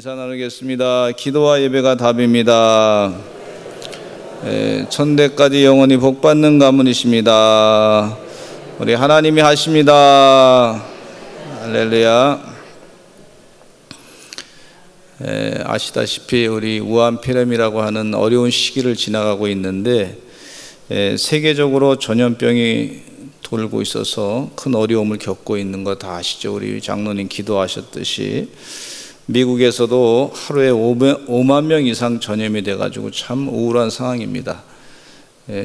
인사 나누겠습니다. 기도와 예배가 답입니다. 천대까지 영원히 복받는 가문이십니다. 우리 하나님이 하십니다. 할렐루야. 아시다시피 우리 우한폐렴이라고 하는 어려운 시기를 지나가고 있는데 세계적으로 전염병이 돌고 있어서 큰 어려움을 겪고 있는 거 다 아시죠? 우리 장로님 기도하셨듯이 미국에서도 하루에 5만 명 이상 전염이 돼가지고 참 우울한 상황입니다.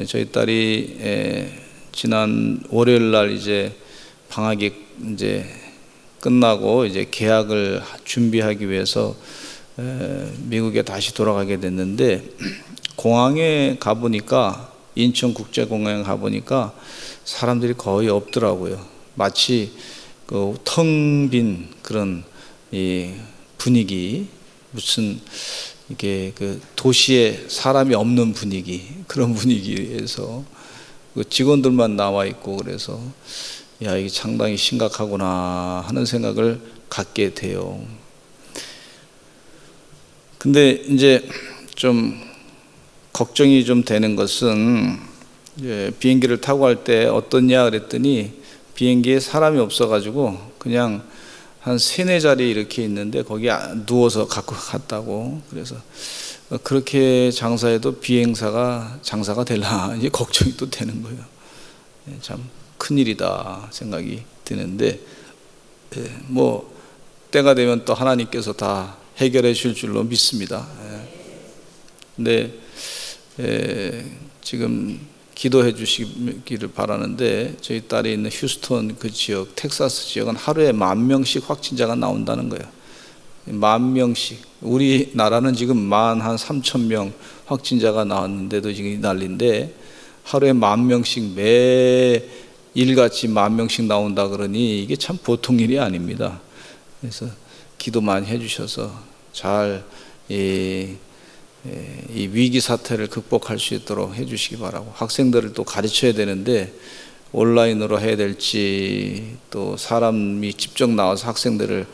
저희 딸이 지난 월요일 날 이제 방학이 이제 끝나고 이제 개학을 준비하기 위해서 미국에 다시 돌아가게 됐는데, 공항에 가보니까, 인천국제공항에 가보니까 사람들이 거의 없더라고요. 마치 그 텅 빈 그런 이 분위기, 무슨 이게 그 도시에 사람이 없는 분위기, 그런 분위기에서 그 직원들만 나와 있고, 그래서 야, 이게 상당히 심각하구나 하는 생각을 갖게 돼요. 근데 이제 좀 걱정이 좀 되는 것은, 비행기를 타고 갈 때 어떻냐 그랬더니 비행기에 사람이 없어가지고 그냥 한 3-4자리 이렇게 있는데 거기 누워서 갖고 갔다고. 그래서 그렇게 장사해도 비행사가 장사가 될라, 이제 걱정이 또 되는 거예요. 참 큰일이다 생각이 드는데, 뭐 때가 되면 또 하나님께서 다 해결해 줄 줄로 믿습니다. 근데 지금 기도해 주시기를 바라는데, 저희 딸이 있는 휴스턴 그 지역, 텍사스 지역은 하루에 10,000명씩 확진자가 나온다는 거예요. 10,000명씩. 우리나라는 지금 13,000명 확진자가 나왔는데도 지금 난리인데, 하루에 10,000명씩 매일같이 10,000명씩 나온다 그러니 이게 참 보통 일이 아닙니다. 그래서 기도 많이 해주셔서 잘 이 위기 사태를 극복할 수 있도록 해주시기 바라고, 학생들을 또 가르쳐야 되는데 온라인으로 해야 될지, 또 사람이 직접 나와서 학생들을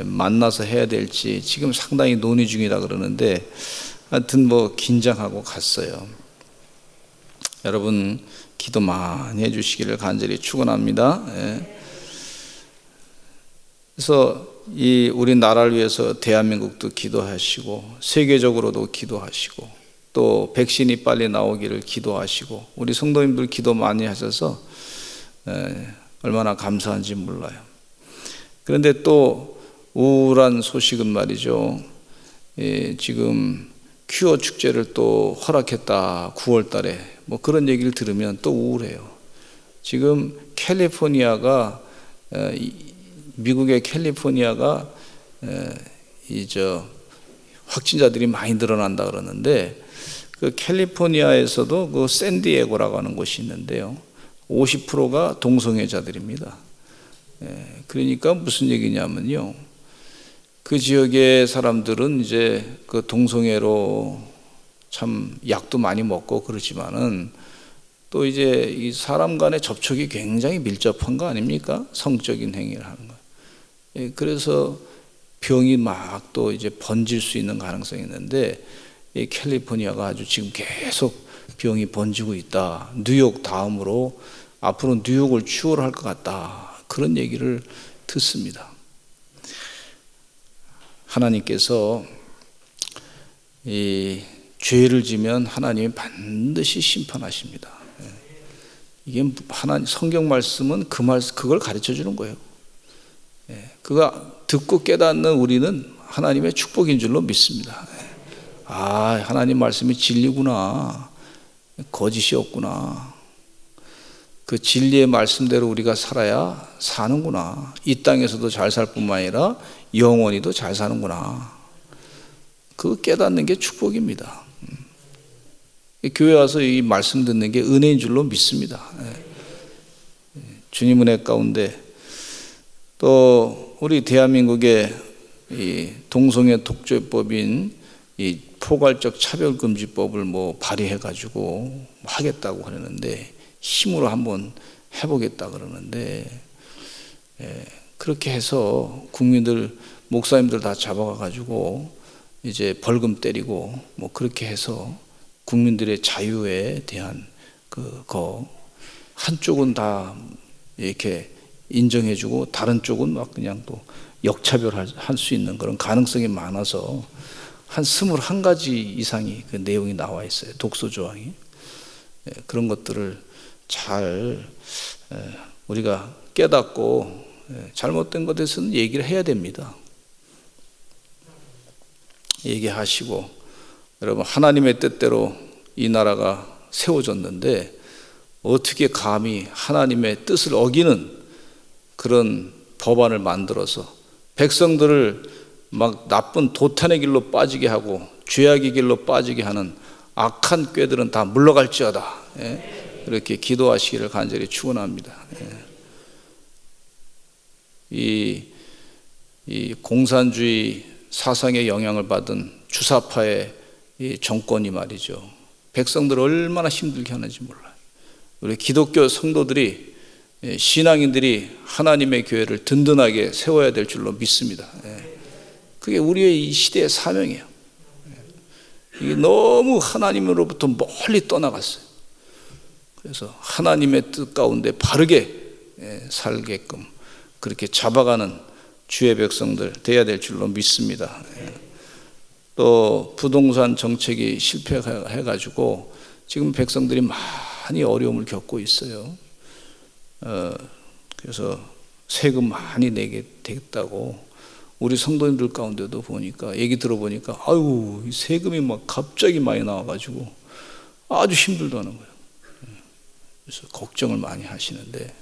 만나서 해야 될지 지금 상당히 논의 중이라 그러는데, 하여튼 뭐 긴장하고 갔어요. 여러분 기도 많이 해주시기를 간절히 축원합니다. 그래서 이 우리 나라를 위해서 대한민국도 기도하시고, 세계적으로도 기도하시고, 또 백신이 빨리 나오기를 기도하시고, 우리 성도님들 기도 많이 하셔서 얼마나 감사한지 몰라요. 그런데 또 우울한 소식은 말이죠, 지금 큐어 축제를 또 허락했다, 9월 달에. 뭐 그런 얘기를 들으면 또 우울해요. 지금 캘리포니아가, 미국의 캘리포니아가 확진자들이 많이 늘어난다 그러는데, 그 캘리포니아에서도 그 샌디에고라고 하는 곳이 있는데요, 50%가 동성애자들입니다. 그러니까 무슨 얘기냐면요, 그 지역의 사람들은 이제 그 동성애로 참 약도 많이 먹고 그러지만은, 또 이제 이 사람 간의 접촉이 굉장히 밀접한 거 아닙니까? 성적인 행위를 하는 거. 그래서 병이 막 또 이제 번질 수 있는 가능성이 있는데, 이 캘리포니아가 아주 지금 계속 병이 번지고 있다. 뉴욕 다음으로 앞으로 뉴욕을 추월할 것 같다, 그런 얘기를 듣습니다. 하나님께서 이 죄를 지면 하나님이 반드시 심판하십니다. 이게 하나님 성경 말씀은 그걸 가르쳐 주는 거예요. 그가 듣고 깨닫는 우리는 하나님의 축복인 줄로 믿습니다. 아, 하나님 말씀이 진리구나, 거짓이 없구나, 그 진리의 말씀대로 우리가 살아야 사는구나, 이 땅에서도 잘 살 뿐만 아니라 영원히도 잘 사는구나, 그 깨닫는 게 축복입니다. 교회 와서 이 말씀 듣는 게 은혜인 줄로 믿습니다. 주님 은혜 가운데 또 우리 대한민국의 이 동성애 독재법인 이 포괄적 차별금지법을 뭐 발의해가지고 하겠다고 하는데, 힘으로 한번 해보겠다 그러는데, 그렇게 해서 국민들, 목사님들 다 잡아가 가지고 이제 벌금 때리고 뭐 그렇게 해서 국민들의 자유에 대한 그거 한쪽은 다 이렇게 인정해주고 다른 쪽은 막 그냥 또 역차별할 수 있는 그런 가능성이 많아서 한 21가지 이상이 그 내용이 나와 있어요. 독소 조항이. 그런 것들을 잘 우리가 깨닫고 잘못된 것에 대해서는 얘기를 해야 됩니다. 얘기하시고, 여러분, 하나님의 뜻대로 이 나라가 세워졌는데 어떻게 감히 하나님의 뜻을 어기는 그런 법안을 만들어서 백성들을 막 나쁜 도탄의 길로 빠지게 하고 죄악의 길로 빠지게 하는 악한 꾀들은 다 물러갈지어다. 그렇게 기도하시기를 간절히 축원합니다. 이 공산주의 사상의 영향을 받은 주사파의 이 정권이 말이죠, 백성들을 얼마나 힘들게 하는지 몰라요. 우리 기독교 성도들이, 신앙인들이 하나님의 교회를 든든하게 세워야 될 줄로 믿습니다. 그게 우리의 이 시대의 사명이에요. 이게 너무 하나님으로부터 멀리 떠나갔어요. 그래서 하나님의 뜻 가운데 바르게 살게끔 그렇게 잡아가는 주의 백성들 되어야 될 줄로 믿습니다. 또 부동산 정책이 실패해가지고 지금 백성들이 많이 어려움을 겪고 있어요. 그래서 세금 많이 내게 되겠다고 우리 성도님들 가운데도 보니까, 얘기 들어보니까 아유, 세금이 막 갑자기 많이 나와가지고 아주 힘들다는 거예요. 그래서 걱정을 많이 하시는데,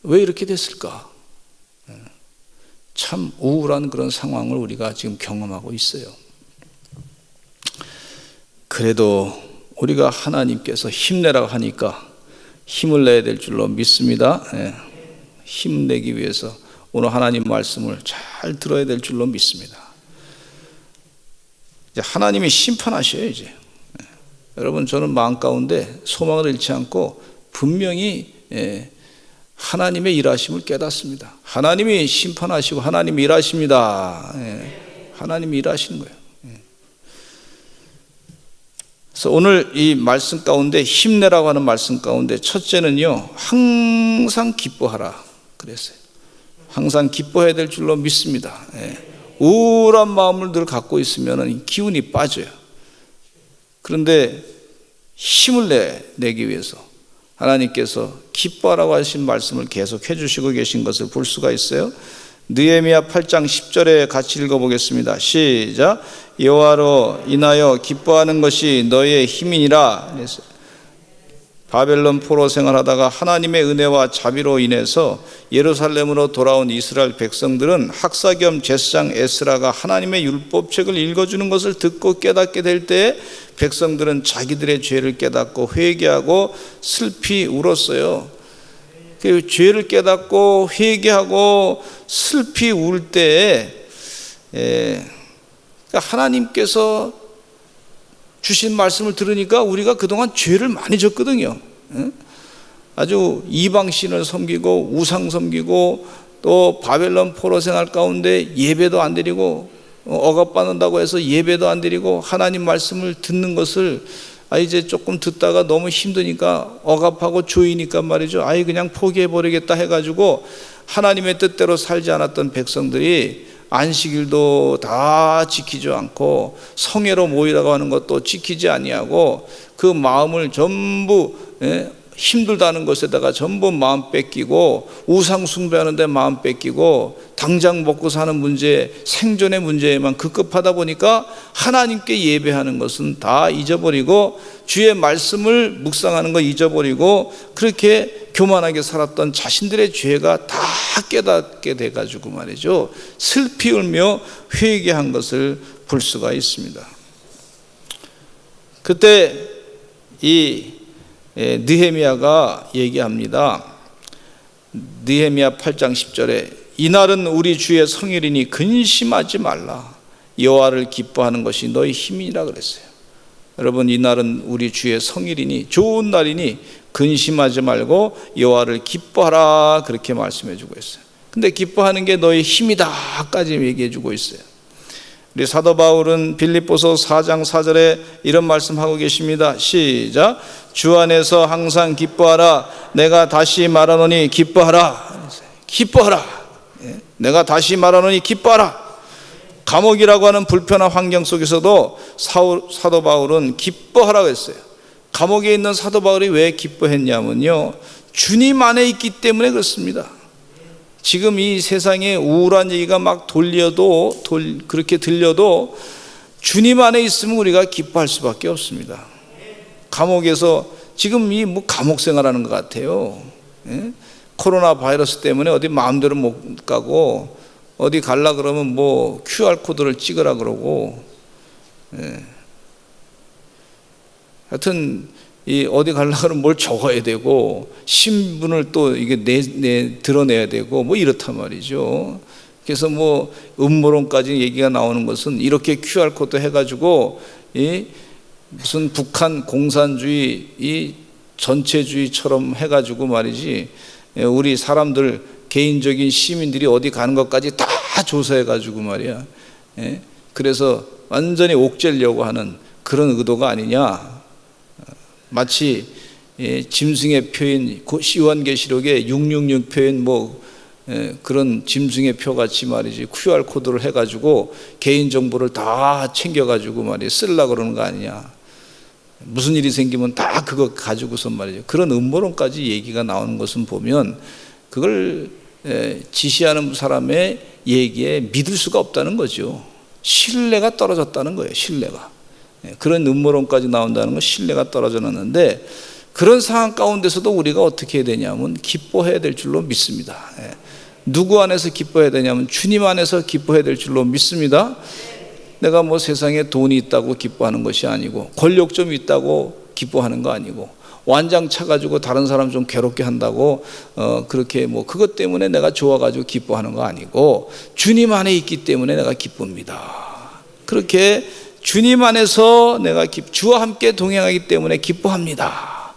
왜 이렇게 됐을까? 참 우울한 그런 상황을 우리가 지금 경험하고 있어요. 그래도 우리가 하나님께서 힘내라고 하니까 힘을 내야 될 줄로 믿습니다. 힘내기 위해서 오늘 하나님 말씀을 잘 들어야 될 줄로 믿습니다. 이제 하나님이 심판하셔요. 이제 여러분, 저는 마음 가운데 소망을 잃지 않고 분명히 하나님의 일하심을 깨닫습니다. 하나님이 심판하시고 하나님이 일하십니다. 하나님이 일하시는 거예요. 그래서 오늘 이 말씀 가운데, 힘내라고 하는 말씀 가운데 첫째는요, 항상 기뻐하라 그랬어요. 항상 기뻐해야 될 줄로 믿습니다. 우울한 마음을 늘 갖고 있으면 기운이 빠져요. 그런데 힘을 내기 위해서 하나님께서 기뻐하라고 하신 말씀을 계속 해주시고 계신 것을 볼 수가 있어요. 느헤미야 8장 10절에 같이 읽어보겠습니다. 시작. 여호와로 인하여 기뻐하는 것이 너의 힘이니라. 바벨론 포로 생활하다가 하나님의 은혜와 자비로 인해서 예루살렘으로 돌아온 이스라엘 백성들은 학사 겸 제사장 에스라가 하나님의 율법책을 읽어주는 것을 듣고 깨닫게 될 때 백성들은 자기들의 죄를 깨닫고 회개하고 슬피 울었어요. 그 죄를 깨닫고 회개하고 슬피 울 때에 하나님께서 주신 말씀을 들으니까 우리가 그동안 죄를 많이 졌거든요. 아주 이방신을 섬기고 우상 섬기고 또 바벨론 포로 생활 가운데 예배도 안 드리고 억압받는다고 해서 예배도 안 드리고 하나님 말씀을 듣는 것을 이제 조금 듣다가 너무 힘드니까 억압하고 조이니까 말이죠, 그냥 포기해버리겠다 해가지고 하나님의 뜻대로 살지 않았던 백성들이 안식일도 다 지키지 않고 성회로 모이라고 하는 것도 지키지 아니하고 그 마음을 전부 힘들다는 것에다가 전부 마음 뺏기고 우상 숭배하는 데 마음 뺏기고 당장 먹고 사는 문제, 생존의 문제에만 급급하다 보니까 하나님께 예배하는 것은 다 잊어버리고 주의 말씀을 묵상하는 거 잊어버리고 그렇게 교만하게 살았던 자신들의 죄가 다 깨닫게 돼가지고 말이죠, 슬피 울며 회개한 것을 볼 수가 있습니다. 그때 이 느헤미야가 얘기합니다. 느헤미야 8장 10절에 이날은 우리 주의 성일이니 근심하지 말라. 여호와를 기뻐하는 것이 너희 힘이라 그랬어요. 여러분, 이날은 우리 주의 성일이니 좋은 날이니 근심하지 말고 여호와를 기뻐하라 그렇게 말씀해 주고 있어요. 근데 기뻐하는 게 너의 힘이다까지 얘기해 주고 있어요. 우리 사도 바울은 빌립보서 4장 4절에 이런 말씀하고 계십니다. 시작. 주 안에서 항상 기뻐하라. 내가 다시 말하노니 기뻐하라. 기뻐하라. 내가 다시 말하노니 기뻐하라. 감옥이라고 하는 불편한 환경 속에서도 사도 바울은 기뻐하라고 했어요. 감옥에 있는 사도 바울이 왜 기뻐했냐면요, 주님 안에 있기 때문에 그렇습니다. 지금 이 세상에 우울한 얘기가 막 그렇게 들려도 주님 안에 있으면 우리가 기뻐할 수밖에 없습니다. 감옥에서 지금 뭐 감옥 생활하는 것 같아요. 코로나 바이러스 때문에 어디 마음대로 못 가고, 어디 갈라 그러면 뭐 QR 코드를 찍으라 그러고, 하여튼 어디 가려 그러면 뭘 적어야 되고, 신분을 또 이게 드러내야 되고, 뭐 이렇단 말이죠. 그래서 뭐 음모론까지 얘기가 나오는 것은 이렇게 QR 코드 해가지고 무슨 북한 공산주의 이 전체주의처럼 해가지고 말이지, 우리 사람들 개인적인 시민들이 어디 가는 것까지 다 조사해가지고 말이야. 그래서 완전히 옥죄려고 하는 그런 의도가 아니냐. 마치 짐승의 표인 요한계시록의 666 표인 그런 짐승의 표 같이 말이지, QR 코드를 해가지고 개인 정보를 다 챙겨가지고 말이야 쓰려고 그러는 거 아니냐. 무슨 일이 생기면 다 그거 가지고서 말이죠. 그런 음모론까지 얘기가 나오는 것은 보면 그걸 지시하는 사람의 얘기에 믿을 수가 없다는 거죠. 신뢰가 떨어졌다는 거예요. 신뢰가. 그런 음모론까지 나온다는 건 신뢰가 떨어졌는데, 그런 상황 가운데서도 우리가 어떻게 해야 되냐면 기뻐해야 될 줄로 믿습니다. 누구 안에서 기뻐해야 되냐면 주님 안에서 기뻐해야 될 줄로 믿습니다. 내가 뭐 세상에 돈이 있다고 기뻐하는 것이 아니고, 권력 좀 있다고 기뻐하는 거 아니고, 완장 차가지고 다른 사람 좀 괴롭게 한다고 그렇게 뭐 그것 때문에 내가 좋아가지고 기뻐하는 거 아니고, 주님 안에 있기 때문에 내가 기쁩니다. 그렇게 주님 안에서 내가 주와 함께 동행하기 때문에 기뻐합니다.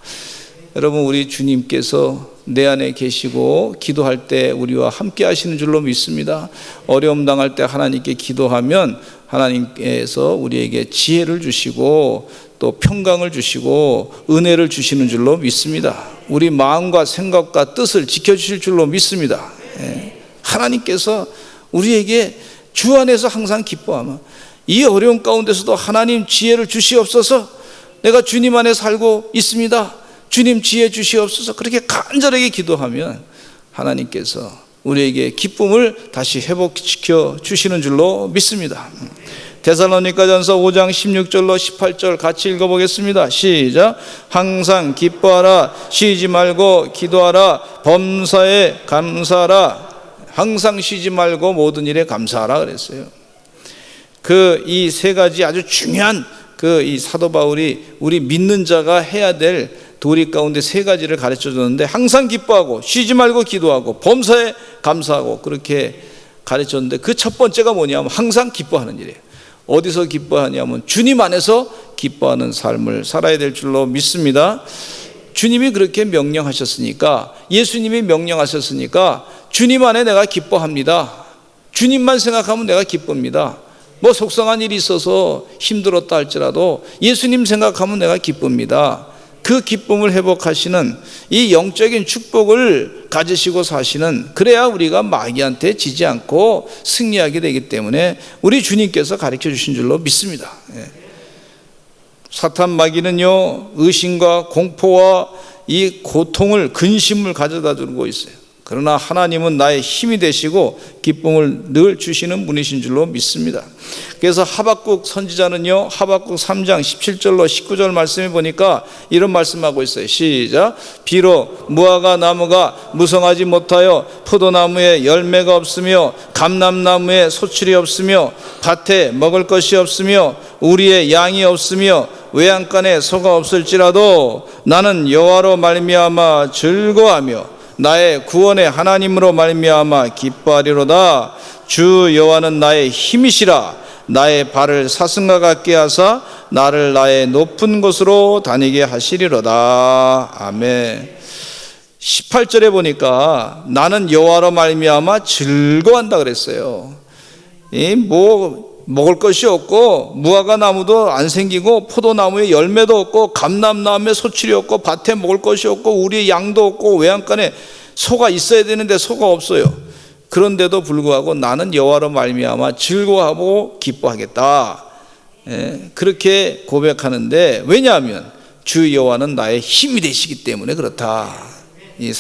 여러분, 우리 주님께서 내 안에 계시고 기도할 때 우리와 함께 하시는 줄로 믿습니다. 어려움 당할 때 하나님께 기도하면 하나님께서 우리에게 지혜를 주시고 또 평강을 주시고 은혜를 주시는 줄로 믿습니다. 우리 마음과 생각과 뜻을 지켜주실 줄로 믿습니다. 하나님께서 우리에게 주 안에서 항상 기뻐하면, 이 어려운 가운데서도 하나님 지혜를 주시옵소서, 내가 주님 안에 살고 있습니다, 주님 지혜 주시옵소서, 그렇게 간절하게 기도하면 하나님께서 우리에게 기쁨을 다시 회복시켜 주시는 줄로 믿습니다. 데살로니가전서 5장 16절로 18절 같이 읽어보겠습니다. 시작. 항상 기뻐하라, 쉬지 말고 기도하라, 범사에 감사하라. 항상 쉬지 말고 모든 일에 감사하라 그랬어요. 이 세 가지 아주 중요한 이 사도 바울이 우리 믿는 자가 해야 될 도리 가운데 세 가지를 가르쳐 줬는데, 항상 기뻐하고 쉬지 말고 기도하고 범사에 감사하고 그렇게 가르쳤는데, 그 첫 번째가 뭐냐면 항상 기뻐하는 일이에요. 어디서 기뻐하냐면 주님 안에서 기뻐하는 삶을 살아야 될 줄로 믿습니다. 주님이 그렇게 명령하셨으니까, 예수님이 명령하셨으니까 주님 안에 내가 기뻐합니다. 주님만 생각하면 내가 기쁩니다. 뭐 속상한 일이 있어서 힘들었다 할지라도 예수님 생각하면 내가 기쁩니다. 그 기쁨을 회복하시는 이 영적인 축복을 가지시고 사시는, 그래야 우리가 마귀한테 지지 않고 승리하게 되기 때문에 우리 주님께서 가르쳐 주신 줄로 믿습니다. 사탄 마귀는요, 의심과 공포와 이 고통을, 근심을 가져다 주고 있어요. 그러나 하나님은 나의 힘이 되시고 기쁨을 늘 주시는 분이신 줄로 믿습니다. 그래서 하박국 선지자는요, 하박국 3장 17절로 19절 말씀해 보니까 이런 말씀하고 있어요. 시작. 비록 무화과 나무가 무성하지 못하여 포도나무에 열매가 없으며 감람나무에 소출이 없으며 밭에 먹을 것이 없으며 우리의 양이 없으며 외양간에 소가 없을지라도 나는 여호와로 말미암아 즐거워하며 나의 구원의 하나님으로 말미암아 기뻐하리로다. 주 여호와는 나의 힘이시라. 나의 발을 사슴과 같게 하사 나를 나의 높은 곳으로 다니게 하시리로다. 아멘. 18절에 보니까 나는 여호와로 말미암아 즐거워한다 그랬어요. 뭐 먹을 것이 없고 무화과 나무도 안 생기고 포도나무에 열매도 없고 감람나무에 소출이 없고 밭에 먹을 것이 없고 우리의 양도 없고 외양간에 소가 있어야 되는데 소가 없어요. 그런데도 불구하고 나는 여호와로 말미암아 즐거워하고 기뻐하겠다. 그렇게 고백하는데, 왜냐하면 주 여호와는 나의 힘이 되시기 때문에 그렇다. 이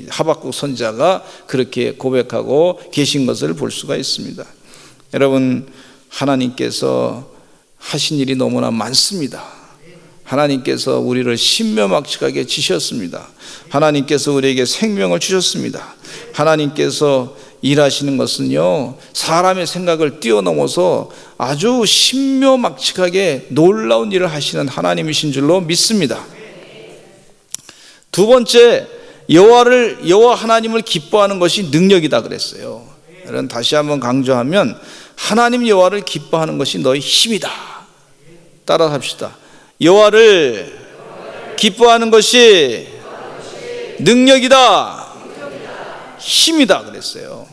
하박국 선지자가 그렇게 고백하고 계신 것을 볼 수가 있습니다. 여러분, 하나님께서 하신 일이 너무나 많습니다. 하나님께서 우리를 신묘막측하게 지셨습니다. 하나님께서 우리에게 생명을 주셨습니다. 하나님께서 일하시는 것은요, 사람의 생각을 뛰어넘어서 아주 신묘막측하게 놀라운 일을 하시는 하나님이신 줄로 믿습니다. 두 번째, 여호와 하나님을 기뻐하는 것이 능력이다 그랬어요. 여러분, 다시 한번 강조하면 하나님 여호와를 기뻐하는 것이 너의 힘이다. 따라서 합시다. 여호와를 기뻐하는 것이 능력이다, 힘이다 그랬어요.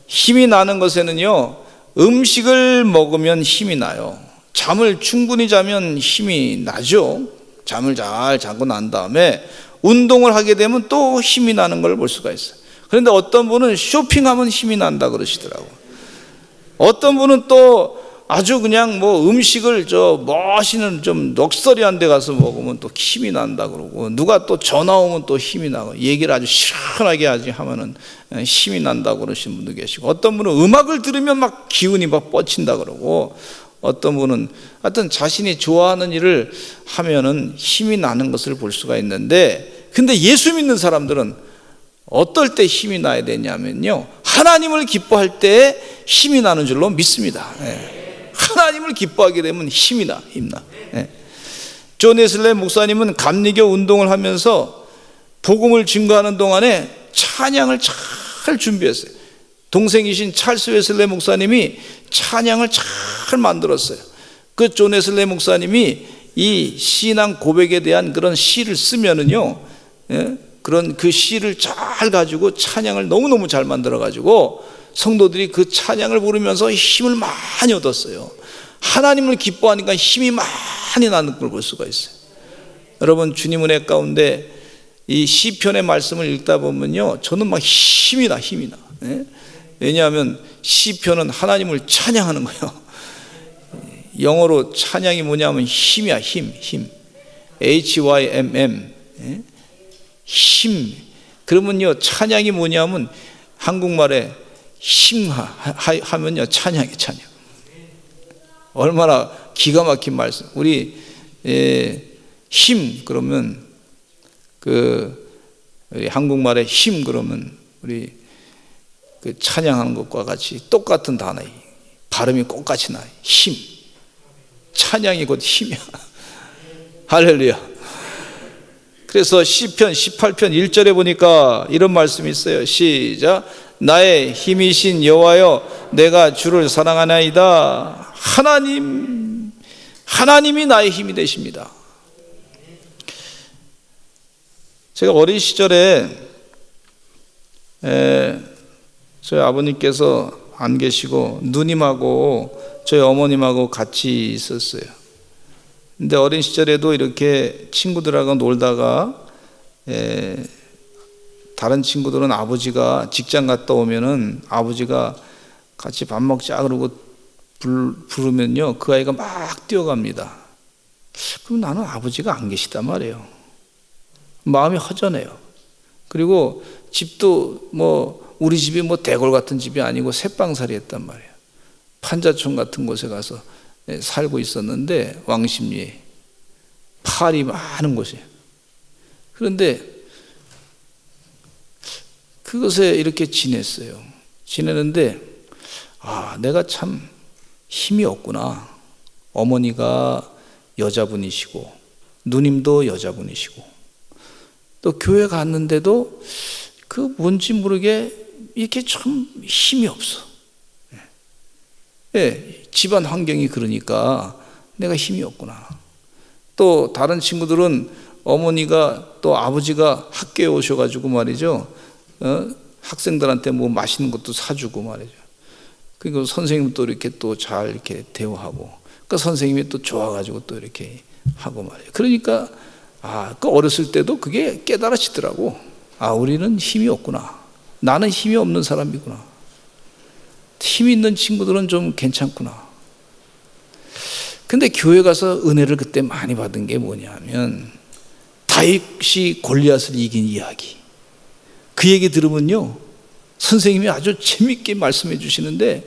힘이 나는 것에는요, 음식을 먹으면 힘이 나요. 잠을 충분히 자면 힘이 나죠. 잠을 잘 자고 난 다음에 운동을 하게 되면 또 힘이 나는 걸 볼 수가 있어요. 그런데 어떤 분은 쇼핑하면 힘이 난다 그러시더라고요. 어떤 분은 또 아주 그냥 뭐 음식을 멋있는 좀 럭셔리한 데 가서 먹으면 또 힘이 난다 그러고, 누가 또 전화 오면 또 힘이 나고, 얘기를 아주 시원하게 하면은 힘이 난다고 그러시는 분도 계시고, 어떤 분은 음악을 들으면 막 기운이 막 뻗친다 그러고, 어떤 분은 하여튼 자신이 좋아하는 일을 하면은 힘이 나는 것을 볼 수가 있는데, 근데 예수 믿는 사람들은 어떨 때 힘이 나야 되냐면요, 하나님을 기뻐할 때 힘이 나는 줄로 믿습니다. 하나님을 기뻐하게 되면 힘이 나. 존 웨슬리 목사님은 감리교 운동을 하면서 복음을 증거하는 동안에 찬양을 잘 준비했어요. 동생이신 찰스 웨슬리 목사님이 찬양을 잘 만들었어요. 그 존 웨슬리 목사님이 이 신앙 고백에 대한 그런 시를 쓰면은요, 그런 그 시를 잘 가지고 찬양을 너무너무 잘 만들어 가지고 성도들이 그 찬양을 부르면서 힘을 많이 얻었어요. 하나님을 기뻐하니까 힘이 많이 나는 걸 볼 수가 있어요. 여러분, 주님 은혜 가운데 이 시편의 말씀을 읽다 보면요, 저는 막 힘이 나. 왜냐하면 시편은 하나님을 찬양하는 거예요. 영어로 찬양이 뭐냐면 힘이야. 힘. HYMM. 힘. 그러면요, 찬양이 뭐냐면 한국말에 힘하면요, 찬양. 얼마나 기가 막힌 말씀. 우리 힘 그러면 우리 한국말에 힘 그러면 우리 그 찬양하는 것과 같이 똑같은 단어, 발음이 똑같이 나요. 힘. 찬양이 곧 힘이야. 할렐루야. 그래서 시편 18편 1절에 보니까 이런 말씀이 있어요. 시작. 나의 힘이신 여호와여, 내가 주를 사랑하나이다. 하나님이 나의 힘이 되십니다. 제가 어린 시절에 저희 아버님께서 안 계시고 누님하고 저희 어머님하고 같이 있었어요. 근데 어린 시절에도 이렇게 친구들하고 놀다가 다른 친구들은 아버지가 직장 갔다 오면은 아버지가 같이 밥 먹자 그러고 부르면요, 그 아이가 막 뛰어갑니다. 그럼 나는 아버지가 안 계시단 말이에요. 마음이 허전해요. 그리고 집도 뭐 우리 집이 뭐 대골 같은 집이 아니고 새빵살이 했단 말이에요. 판자촌 같은 곳에 가서 살고 있었는데, 왕십리에 팔이 많은 곳이에요. 그런데 그것에 이렇게 지냈어요. 지내는데 내가 참 힘이 없구나. 어머니가 여자분이시고 누님도 여자분이시고 또 교회 갔는데도 그 뭔지 모르게 이렇게 참 힘이 없어. 집안 환경이 그러니까 내가 힘이 없구나. 또 다른 친구들은 어머니가 또 아버지가 학교에 오셔가지고 말이죠, 학생들한테 뭐 맛있는 것도 사주고 말이죠. 그리고 선생님도 이렇게 또 잘 이렇게 대우하고, 그 선생님이 또 좋아가지고 또 이렇게 하고 말이에요. 그러니까 그 어렸을 때도 그게 깨달아지더라고. 우리는 힘이 없구나. 나는 힘이 없는 사람이구나. 힘 있는 친구들은 좀 괜찮구나. 근데 교회 가서 은혜를 그때 많이 받은 게 뭐냐면, 다윗이 골리앗을 이긴 이야기. 그 얘기 들으면요, 선생님이 아주 재밌게 말씀해 주시는데,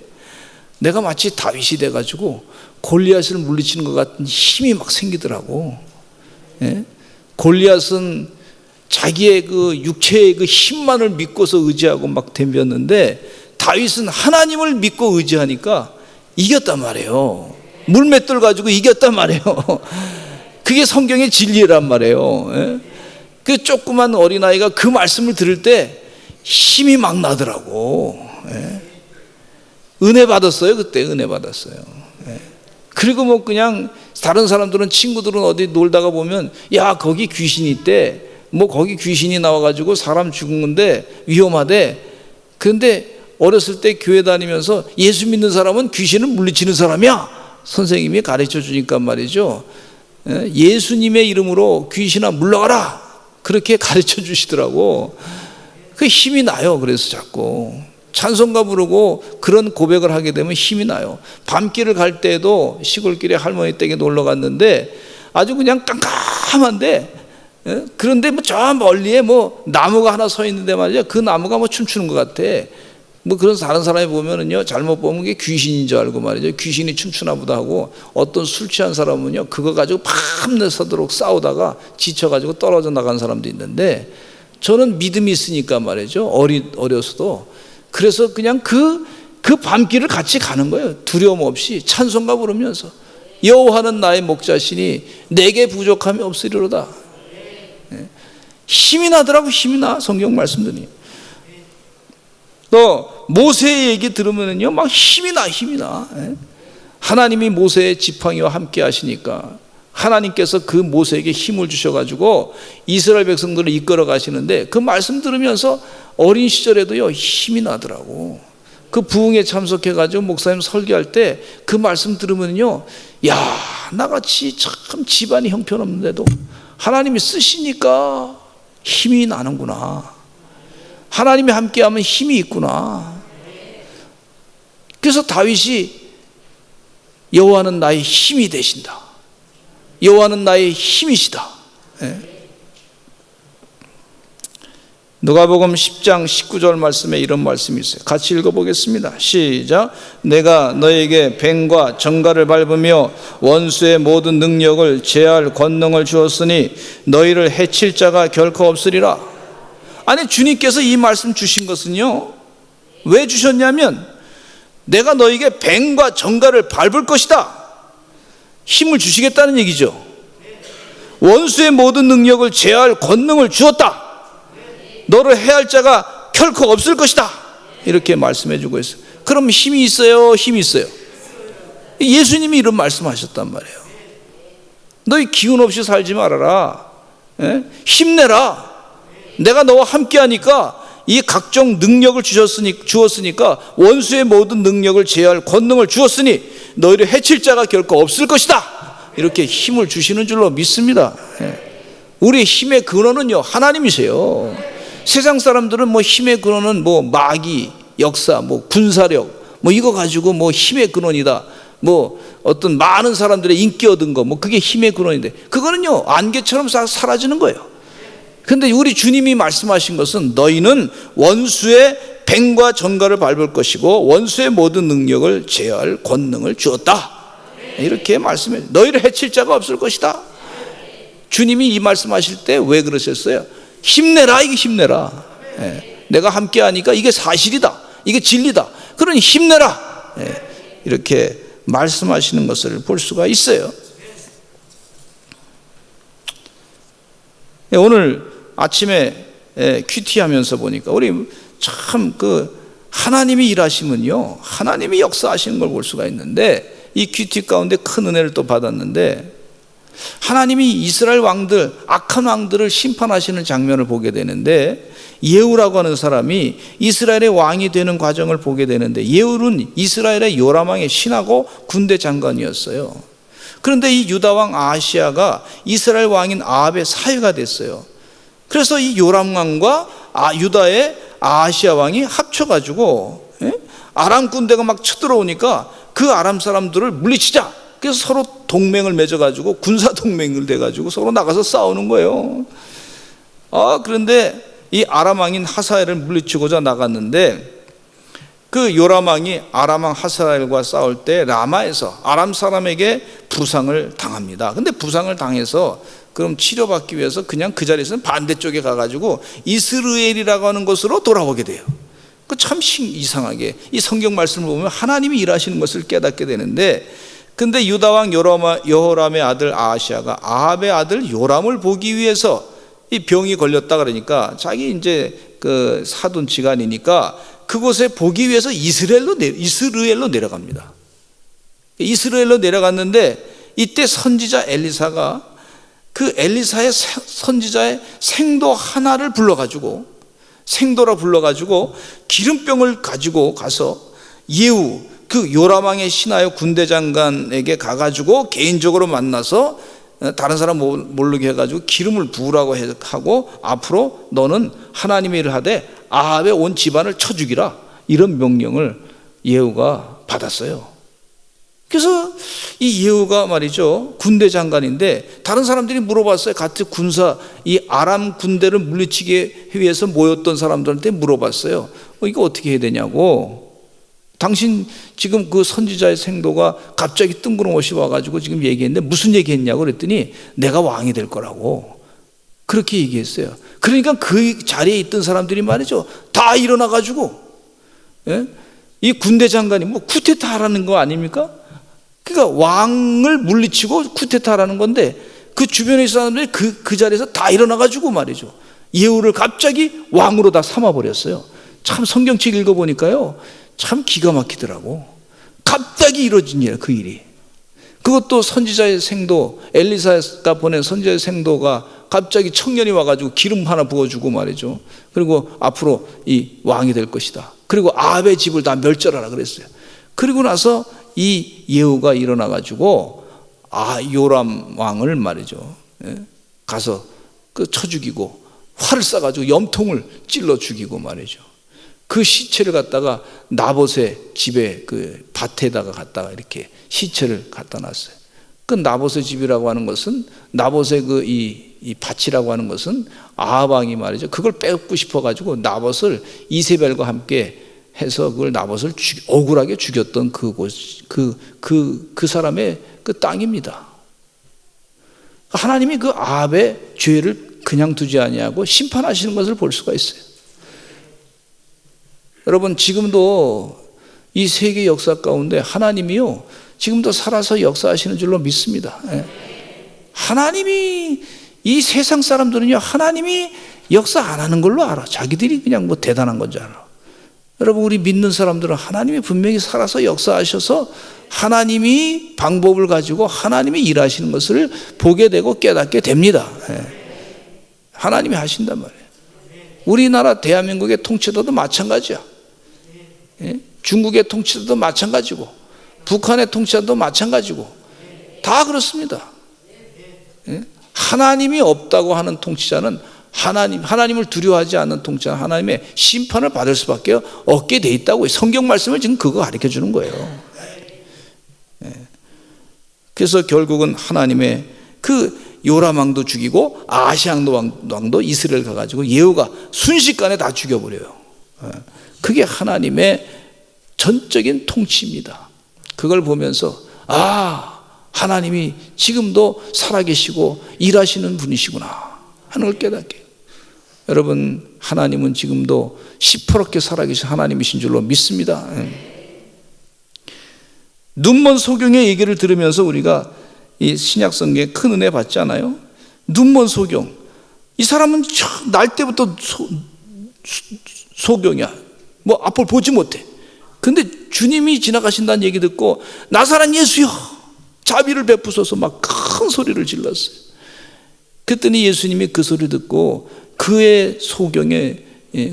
내가 마치 다윗이 돼가지고 골리앗을 물리치는 것 같은 힘이 막 생기더라고. 골리앗은 자기의 그 육체의 그 힘만을 믿고서 의지하고 막 덤볐는데, 다윗은 하나님을 믿고 의지하니까 이겼단 말이에요. 물맷돌 가지고 이겼단 말이에요. 그게 성경의 진리란 말이에요. 그 조그만 어린아이가 그 말씀을 들을 때 힘이 막 나더라고. 은혜 받았어요. 그때 은혜 받았어요. 그리고 뭐 그냥 다른 사람들은, 친구들은 어디 놀다가 보면, 야 거기 귀신이 있대, 뭐 거기 귀신이 나와가지고 사람 죽은 건데 위험하대. 그런데 어렸을 때 교회 다니면서 예수 믿는 사람은 귀신을 물리치는 사람이야, 선생님이 가르쳐 주니까 말이죠, 예수님의 이름으로 귀신아 물러가라, 그렇게 가르쳐 주시더라고. 그 힘이 나요. 그래서 자꾸 찬송가 부르고 그런 고백을 하게 되면 힘이 나요. 밤길을 갈 때도 시골길에 할머니 댁에 놀러 갔는데 아주 그냥 깜깜한데, 그런데 뭐 저 멀리에 뭐 나무가 하나 서 있는데 말이야, 그 나무가 뭐 춤추는 것 같아. 뭐 그런 다른 사람이 보면은요, 잘못 보면 그게 귀신인 줄 알고 말이죠, 귀신이 춤추나 보다 하고, 어떤 술 취한 사람은요 그거 가지고 밤새도록 싸우다가 지쳐가지고 떨어져 나간 사람도 있는데, 저는 믿음이 있으니까 말이죠, 어려서도. 그래서 그냥 그 밤길을 같이 가는 거예요. 두려움 없이 찬송가 부르면서, 여호와는 나의 목자시니 내게 부족함이 없으리로다. 힘이 나더라고. 힘이 나. 성경 말씀들이. 또 모세의 얘기 들으면요 막 힘이 나. 하나님이 모세의 지팡이와 함께 하시니까 하나님께서 그 모세에게 힘을 주셔가지고 이스라엘 백성들을 이끌어 가시는데, 그 말씀 들으면서 어린 시절에도요 힘이 나더라고. 그 부흥에 참석해가지고 목사님 설교할 때 그 말씀 들으면요, 야 나같이 참 집안이 형편없는데도 하나님이 쓰시니까 힘이 나는구나. 하나님이 함께하면 힘이 있구나. 그래서 다윗이 여호와는 나의 힘이 되신다, 여호와는 나의 힘이시다. 누가복음 10장 19절 말씀에 이런 말씀이 있어요. 같이 읽어보겠습니다. 시작. 내가 너에게 뱀과 정갈을 밟으며 원수의 모든 능력을 제할 권능을 주었으니 너희를 해칠 자가 결코 없으리라. 아니, 주님께서 이 말씀 주신 것은요, 왜 주셨냐면, 내가 너에게 뱀과 정갈을 밟을 것이다, 힘을 주시겠다는 얘기죠. 원수의 모든 능력을 제할 권능을 주었다, 너를 해할 자가 결코 없을 것이다, 이렇게 말씀해 주고 있어요. 그럼 힘이 있어요? 힘이 있어요? 예수님이 이런 말씀하셨단 말이에요. 너희 기운 없이 살지 말아라. 힘내라. 내가 너와 함께하니까 이 각종 능력을 주었으니까, 원수의 모든 능력을 제할 권능을 주었으니 너희를 해칠 자가 결코 없을 것이다, 이렇게 힘을 주시는 줄로 믿습니다. 우리의 힘의 근원은요 하나님이세요. 세상 사람들은 뭐 힘의 근원은 뭐 마귀, 역사, 뭐 군사력, 뭐 이거 가지고 뭐 힘의 근원이다, 뭐 어떤 많은 사람들의 인기 얻은 거, 뭐 그게 힘의 근원인데, 그거는요 안개처럼 사라지는 거예요. 근데 우리 주님이 말씀하신 것은, 너희는 원수의 뱀과 정갈을 밟을 것이고 원수의 모든 능력을 제할 권능을 주었다, 이렇게 말씀해. 너희를 해칠 자가 없을 것이다. 주님이 이 말씀하실 때 왜 그러셨어요? 힘내라, 이게 힘내라. 내가 함께하니까 이게 사실이다, 이게 진리다, 그러니 힘내라, 이렇게 말씀하시는 것을 볼 수가 있어요. 오늘 아침에 큐티 하면서 보니까 우리 참 하나님이 일하시면요, 하나님이 역사하시는 걸 볼 수가 있는데, 이 귀티 가운데 큰 은혜를 또 받았는데, 하나님이 이스라엘 왕들, 악한 왕들을 심판하시는 장면을 보게 되는데, 예후라고 하는 사람이 이스라엘의 왕이 되는 과정을 보게 되는데, 예후는 이스라엘의 요람왕의 신하고 군대 장관이었어요. 그런데 이 유다왕 아하시야가 이스라엘 왕인 아합의 사위가 됐어요. 그래서 이 요람왕과 유다의 아하시야 왕이 합쳐가지고 아람 군대가 막 쳐들어오니까 그 아람 사람들을 물리치자. 그래서 서로 동맹을 맺어가지고 군사 동맹을 돼가지고 서로 나가서 싸우는 거예요. 그런데 이 아람 왕인 하사엘을 물리치고자 나갔는데, 그 요람 왕이 아람 왕 하사엘과 싸울 때 라마에서 아람 사람에게 부상을 당합니다. 근데 부상을 당해서 그럼 치료받기 위해서 그냥 그 자리에서는 반대쪽에 가가지고 이스라엘이라고 하는 곳으로 돌아오게 돼요. 그 참 이상하게 이 성경 말씀을 보면 하나님이 일하시는 것을 깨닫게 되는데, 근데 유다왕 여호람의 아들 아하시야가 아합의 아들 요람을 보기 위해서 이 병이 걸렸다 그러니까 자기 이제 그 사돈지간이니까 그곳에 보기 위해서 이스라엘로 내려갑니다. 이스라엘로 내려갔는데 이때 선지자 엘리사가 그 엘리사의 선지자의 생도 하나를 생도라 불러가지고 기름병을 가지고 가서 예후 그 요람왕의 신하여 군대 장관에게 가가지고 개인적으로 만나서 다른 사람 모르게 해가지고 기름을 부으라고 하고, 앞으로 너는 하나님의 일을 하되 아합의 온 집안을 쳐 죽이라, 이런 명령을 예후가 받았어요. 그래서 이 예후가 말이죠, 군대 장관인데 다른 사람들이 물어봤어요. 같은 군사, 이 아람 군대를 물리치기 위해서 모였던 사람들한테 물어봤어요. 이거 어떻게 해야 되냐고. 당신 지금 그 선지자의 생도가 갑자기 뜬구름없이 와가지고 지금 얘기했는데 무슨 얘기했냐고 그랬더니 내가 왕이 될 거라고 그렇게 얘기했어요. 그러니까 그 자리에 있던 사람들이 말이죠, 다 일어나가지고, 이 군대 장관이 뭐 쿠데타라는 거 아닙니까? 그러니까 왕을 물리치고 쿠데타라는 건데, 그 주변에 있는 사람들이 그 자리에서 다 일어나가지고 말이죠, 예후를 갑자기 왕으로 다 삼아버렸어요. 참 성경책 읽어보니까요, 참 기가 막히더라고. 갑자기 이루어진 일이야, 그 일이. 그것도 선지자의 생도, 엘리사가 보낸 선지자의 생도가 갑자기 청년이 와가지고 기름 하나 부어주고 말이죠. 그리고 앞으로 이 왕이 될 것이다. 그리고 아합의 집을 다 멸절하라 그랬어요. 그리고 나서 이 예후가 일어나가지고 요람 왕을 말이죠, 가서 쳐 죽이고 활을 쏴가지고 염통을 찔러 죽이고 말이죠. 그 시체를 갖다가 나봇의 집에 그 밭에다가 갖다가 이렇게 시체를 갖다 놨어요. 그 나봇의 집이라고 하는 것은, 나봇의 그 이 밭이라고 하는 것은 아합 왕이 말이죠, 그걸 뺏고 싶어가지고 나봇을 이세벨과 함께 해서 그걸 나봇을 억울하게 죽였던 그곳, 그 사람의 그 땅입니다. 하나님이 그 아합의 죄를 그냥 두지 아니하고 심판하시는 것을 볼 수가 있어요. 여러분, 지금도 이 세계 역사 가운데 하나님이요, 지금도 살아서 역사하시는 줄로 믿습니다. 하나님이, 이 세상 사람들은요, 하나님이 역사 안 하는 걸로 알아. 자기들이 그냥 뭐 대단한 건 줄 알아. 여러분, 우리 믿는 사람들은 하나님이 분명히 살아서 역사하셔서 하나님이 방법을 가지고 하나님이 일하시는 것을 보게 되고 깨닫게 됩니다. 하나님이 하신단 말이에요. 우리나라 대한민국의 통치도도 마찬가지야. 중국의 통치도 마찬가지고, 북한의 통치도 마찬가지고, 다 그렇습니다. 하나님이 없다고 하는 통치자는, 하나님을 두려워하지 않는 통치자는 하나님의 심판을 받을 수밖에 없게 돼 있다고, 성경 말씀을 지금 그거 가르쳐 주는 거예요. 그래서 결국은 하나님의 그 요람 왕도 죽이고 아하시야 왕도 이스라엘 가가지고 예후가 순식간에 다 죽여버려요. 그게 하나님의 전적인 통치입니다. 그걸 보면서 하나님이 지금도 살아계시고 일하시는 분이시구나 하는 걸 깨닫게 해요. 여러분, 하나님은 지금도 시퍼렇게 살아계신 하나님이신 줄로 믿습니다. 눈먼 소경의 얘기를 들으면서 우리가 이 신약성경에 큰 은혜 받지 않아요? 눈먼 소경, 이 사람은 날 때부터 소경이야. 뭐 앞을 보지 못해. 근데 주님이 지나가신다는 얘기 듣고 나사렛 예수여 자비를 베푸소서 막 큰 소리를 질렀어요. 그랬더니 예수님이 그 소리 듣고 그의 소경에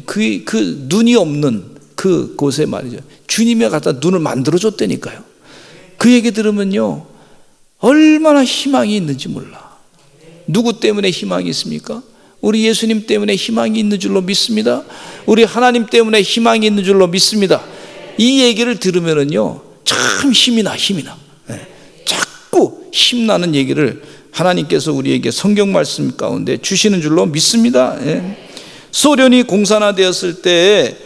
그 눈이 없는 그 곳에 말이죠, 주님이 갖다 눈을 만들어줬다니까요. 그 얘기 들으면요 얼마나 희망이 있는지 몰라. 누구 때문에 희망이 있습니까? 우리 예수님 때문에 희망이 있는 줄로 믿습니다. 우리 하나님 때문에 희망이 있는 줄로 믿습니다. 이 얘기를 들으면은요 참 힘이 나. 자꾸 힘나는 얘기를 하나님께서 우리에게 성경 말씀 가운데 주시는 줄로 믿습니다. 소련이 공산화되었을 때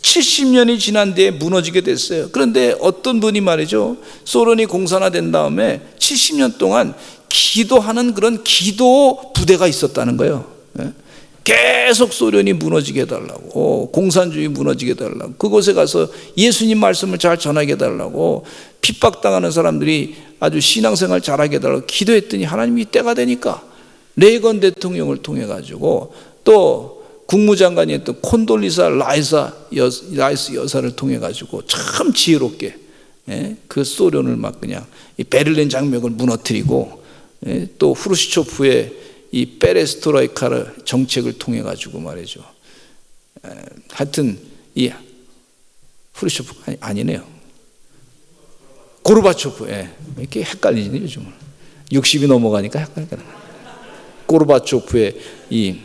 70년이 지난 뒤에 무너지게 됐어요. 그런데 어떤 분이 말이죠, 소련이 공산화된 다음에 70년 동안 기도하는 그런 기도 부대가 있었다는 거예요. 계속 소련이 무너지게 해달라고, 공산주의 무너지게 해달라고, 그곳에 가서 예수님 말씀을 잘 전하게 해달라고, 핍박당하는 사람들이 아주 신앙생활 잘하게 해달라고 기도했더니 하나님이 때가 되니까 레이건 대통령을 통해 가지고 또 국무장관이었던 콘돌리사 라이스 여사를 통해 가지고 참 지혜롭게 그 소련을 막 그냥 이 베를린 장벽을 무너뜨리고, 또 후르시초프의 이 페레스트로이카 정책을 통해 가지고 말이죠. 하여튼 이 후르시초프 아니네요. 고르바초프. 이렇게 헷갈리네요 요즘은. 60이 넘어가니까 헷갈리잖아요. 고르바초프의 이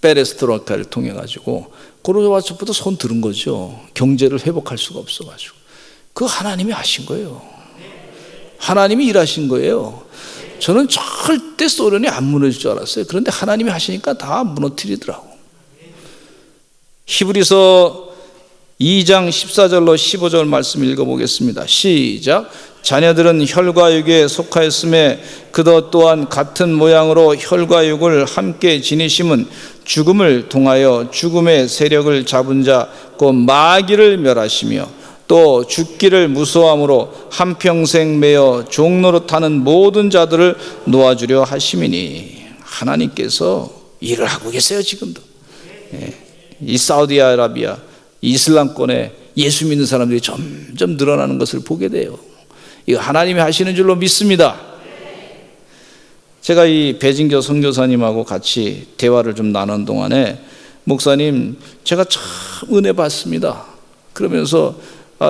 페레스트로이카를 통해 가지고 고르바초프도 손 들은 거죠. 경제를 회복할 수가 없어 가지고. 그거 하나님이 하신 거예요. 하나님이 일하신 거예요. 저는 절대 소련이 안 무너질 줄 알았어요. 그런데 하나님이 하시니까 다 무너뜨리더라고. 히브리서 2장 14절로 15절 말씀 읽어보겠습니다. 시작. 자녀들은 혈과 육에 속하였음에 그도 또한 같은 모양으로 혈과 육을 함께 지니심은 죽음을 통하여 죽음의 세력을 잡은 자 곧 마귀를 멸하시며 또 죽기를 무서워함으로 한평생 매어 종노릇하는 모든 자들을 놓아주려 하심이니. 하나님께서 일을 하고 계세요. 지금도 이 사우디아라비아 이슬람권에 예수 믿는 사람들이 점점 늘어나는 것을 보게 돼요. 이거 하나님이 하시는 줄로 믿습니다. 제가 이 배진교 선교사님하고 같이 대화를 좀 나눈 동안에, 목사님 제가 참 은혜 받습니다. 그러면서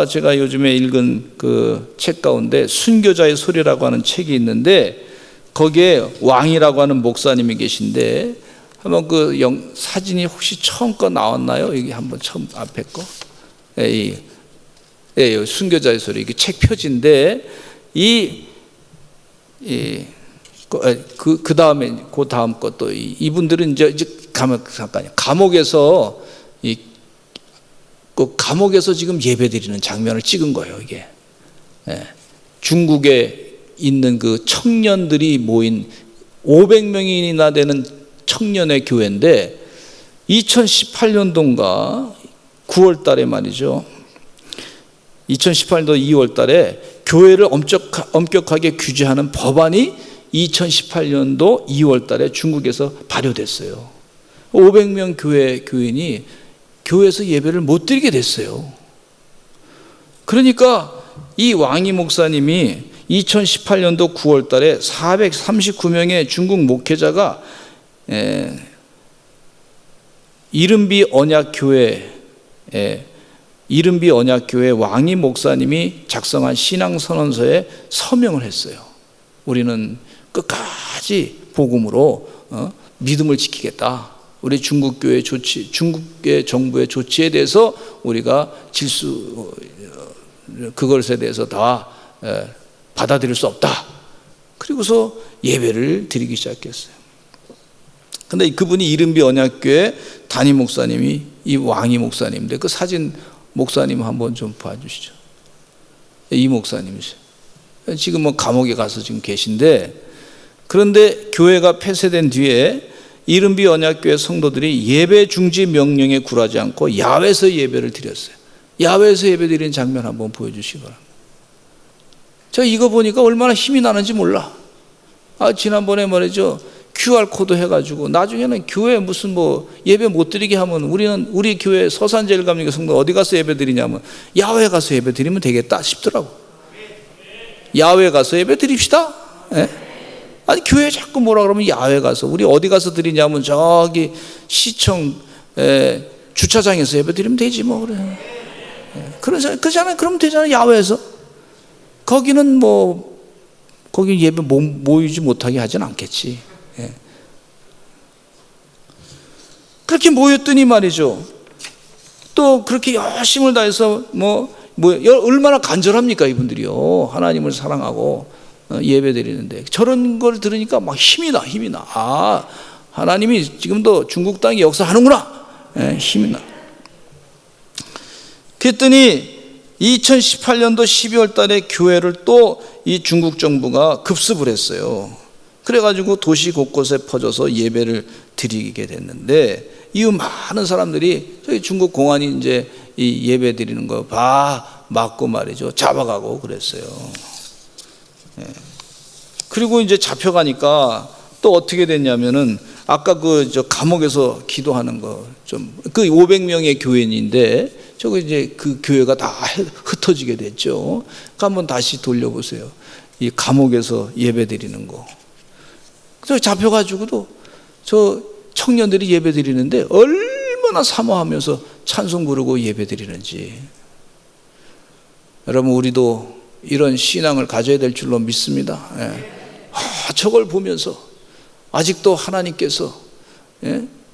제가 요즘에 읽은 그 책 가운데 순교자의 소리라고 하는 책이 있는데 거기에 왕이라고 하는 목사님이 계신데 한번 그 사진이 혹시 처음 거 나왔나요? 여기 한번 처음 앞에 거. 순교자의 소리. 이게 책 표지인데 그 다음에 그 다음 것도 이분들은 이제 감옥에서 그 감옥에서 지금 예배드리는 장면을 찍은 거예요. 이게 중국에 있는 그 청년들이 모인 500명이나 되는 청년의 교회인데 2018년도인가 9월 달에 말이죠. 2018년도 2월 달에 교회를 엄격하게 규제하는 법안이 2018년도 2월 달에 중국에서 발효됐어요. 500명 교인이 교회에서 예배를 못 드리게 됐어요. 그러니까 이 왕이 목사님이 2018년도 9월 달에 439명의 중국 목회자가 이른비 언약교회 왕이 목사님이 작성한 신앙선언서에 서명을 했어요. 우리는 끝까지 복음으로 믿음을 지키겠다. 우리 중국의 정부의 조치에 대해서 우리가 그것에 대해서 다 받아들일 수 없다. 그리고서 예배를 드리기 시작했어요. 근데 그분이 이른비 언약교회 담임 목사님이 이 왕이 목사님인데 그 사진 목사님 한번 좀 봐주시죠. 이 목사님이세요. 지금 뭐 감옥에 가서 지금 계신데, 그런데 교회가 폐쇄된 뒤에 이른비 언약교회 성도들이 예배 중지 명령에 굴하지 않고 야외에서 예배를 드렸어요. 야외에서 예배 드리는 장면 한번 보여주시기 바랍니다. 제가 이거 보니까 얼마나 힘이 나는지 몰라. 지난번에 말이죠, QR코드 해가지고 나중에는 교회 무슨 뭐 예배 못 드리게 하면 우리 교회 서산제일감리교 성도 어디 가서 예배 드리냐면 야외 가서 예배 드리면 되겠다 싶더라고. 야외 가서 예배 드립시다. 예? 아니 교회 자꾸 뭐라 그러면 야외 가서, 우리 어디 가서 드리냐면 저기 시청 주차장에서 예배 드리면 되지 뭐. 그래. 그러잖아요. 그러면 되잖아요. 야외에서. 거기는 뭐 거기 예배 모이지 못하게 하진 않겠지. 예. 그렇게 모였더니 말이죠, 또 그렇게 열심을 다해서 얼마나 간절합니까 이분들이요. 하나님을 사랑하고 예배 드리는데 저런 걸 들으니까 막 힘이 나. 아, 하나님이 지금도 중국 땅에 역사하는구나. 예, 힘이 나. 그랬더니 2018년도 12월 달에 교회를 또 이 중국 정부가 급습을 했어요. 그래가지고 도시 곳곳에 퍼져서 예배를 드리게 됐는데, 이 많은 사람들이 저희 중국 공안이 이제 이 예배 드리는 거 막고 말이죠, 잡아가고 그랬어요. 예. 그리고 이제 잡혀가니까 또 어떻게 됐냐면은, 아까 저 감옥에서 기도하는 거 그 500명의 교인인데 저거 이제 그 교회가 다 흩어지게 됐죠. 그러니까 한번 다시 돌려보세요. 이 감옥에서 예배 드리는 거. 그래서 잡혀가지고도 저 청년들이 예배 드리는데 얼마나 사모하면서 찬송 부르고 예배 드리는지. 여러분, 우리도 이런 신앙을 가져야 될 줄로 믿습니다. 예. 저걸 보면서 아직도 하나님께서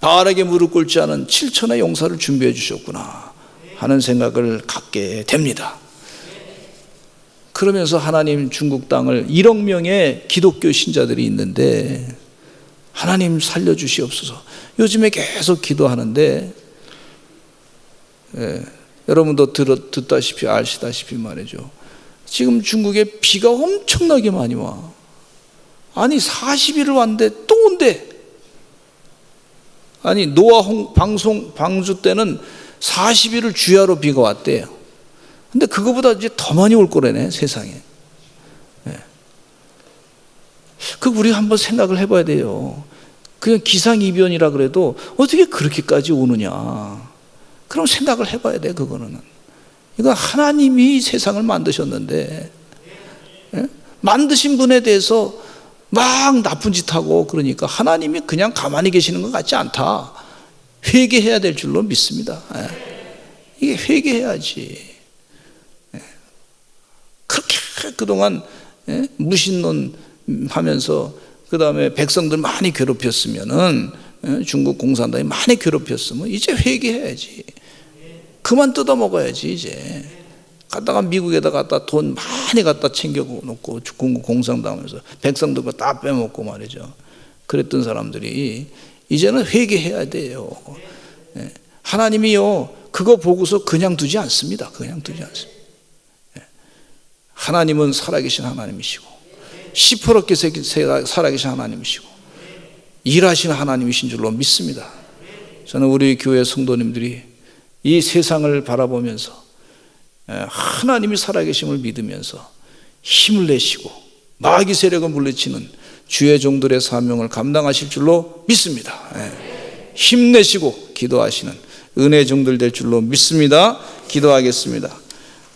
바알에게 무릎 꿇지 않은 7천의 용사를 준비해 주셨구나 하는 생각을 갖게 됩니다. 그러면서 하나님, 중국 땅을 1억 명의 기독교 신자들이 있는데 하나님 살려주시옵소서. 요즘에 계속 기도하는데, 여러분도 듣다시피 아시다시피 말이죠, 지금 중국에 비가 엄청나게 많이 와. 아니 40일을 왔는데 또 온대. 아니 노아 방주 때는 40일을 주야로 비가 왔대요. 근데 그거보다 이제 더 많이 올 거라네, 세상에. 그 우리 한번 생각을 해봐야 돼요. 그냥 기상이변이라 그래도 어떻게 그렇게까지 오느냐. 그럼 생각을 해봐야 돼. 그거는 이건 하나님이 세상을 만드셨는데, 만드신 분에 대해서 막 나쁜 짓 하고 그러니까 하나님이 그냥 가만히 계시는 것 같지 않다. 회개해야 될 줄로 믿습니다. 이게 회개해야지. 그렇게 그동안 무신론 하면서 그 다음에 백성들 많이 괴롭혔으면은, 중국 공산당이 많이 괴롭혔으면 이제 회개해야지. 그만 뜯어 먹어야지. 이제 갔다가 미국에다 갖다 돈 많이 갖다 챙겨 놓고 중국 공산당하면서 백성들 거 다 빼먹고 말이죠. 그랬던 사람들이 이제는 회개해야 돼요. 하나님이요, 그거 보고서 그냥 두지 않습니다. 그냥 두지 않습니다. 하나님은 살아계신 하나님이시고 시퍼렇게 살아계신 하나님이시고 일하시는 하나님이신 줄로 믿습니다. 저는 우리 교회 성도님들이 이 세상을 바라보면서 하나님이 살아계심을 믿으면서 힘을 내시고 마귀 세력을 물리치는 주의 종들의 사명을 감당하실 줄로 믿습니다. 힘내시고 기도하시는 은혜 종들 될 줄로 믿습니다. 기도하겠습니다.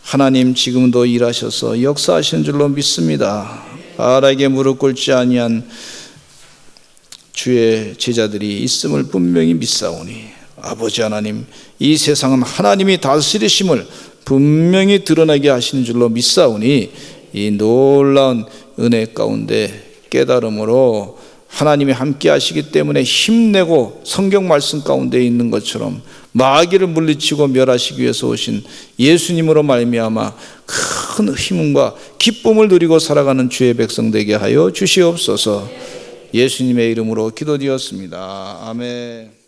하나님, 지금도 일하셔서 역사하시는 줄로 믿습니다. 바알에게 무릎 꿇지 아니한 주의 제자들이 있음을 분명히 믿사오니, 아버지 하나님, 이 세상은 하나님이 다스리심을 분명히 드러나게 하시는 줄로 믿사오니, 이 놀라운 은혜 가운데 깨달음으로 하나님이 함께 하시기 때문에 힘내고 성경 말씀 가운데 있는 것처럼 마귀를 물리치고 멸하시기 위해서 오신 예수님으로 말미암아 큰 힘과 기쁨을 누리고 살아가는 주의 백성 되게 하여 주시옵소서. 예수님의 이름으로 기도드렸습니다. 아멘.